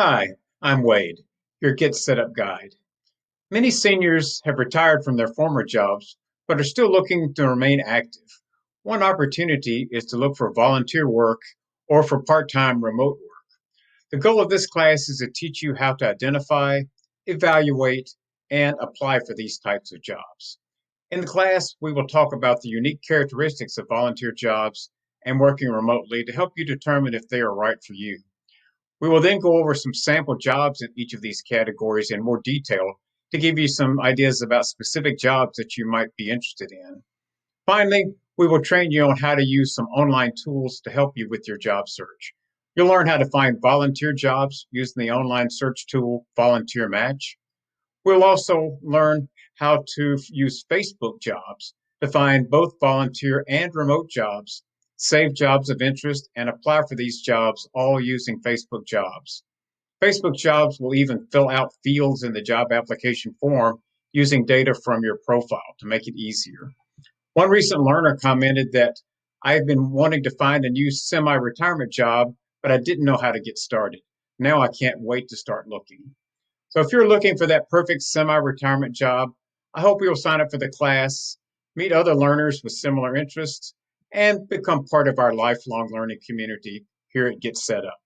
Hi, I'm Wade, your Get Set Up guide. Many seniors have retired from their former jobs but are still looking to remain active. One opportunity is to look for volunteer work or for part time remote work. The goal of this class is to teach you how to identify, evaluate, and apply for these types of jobs. In the class, we will talk about the unique characteristics of volunteer jobs and working remotely to help you determine if they are right for you. We will then go over some sample jobs in each of these categories in more detail to give you some ideas about specific jobs that you might be interested in. Finally, we will train you on how to use some online tools to help you with your job search. You'll learn how to find volunteer jobs using the online search tool Volunteer Match. We'll also learn how to use Facebook jobs to find both volunteer and remote jobs, save jobs of interest, and apply for these jobs all using Facebook jobs. Facebook jobs will even fill out fields in the job application form using data from your profile to make it easier. One recent learner commented that I've been wanting to find a new semi retirement job, but I didn't know how to get started. Now I can't wait to start looking. So if you're looking for that perfect semi-retirement job, I hope you'll sign up for the class, meet other learners with similar interests, and become part of our lifelong learning community here at Get Set Up.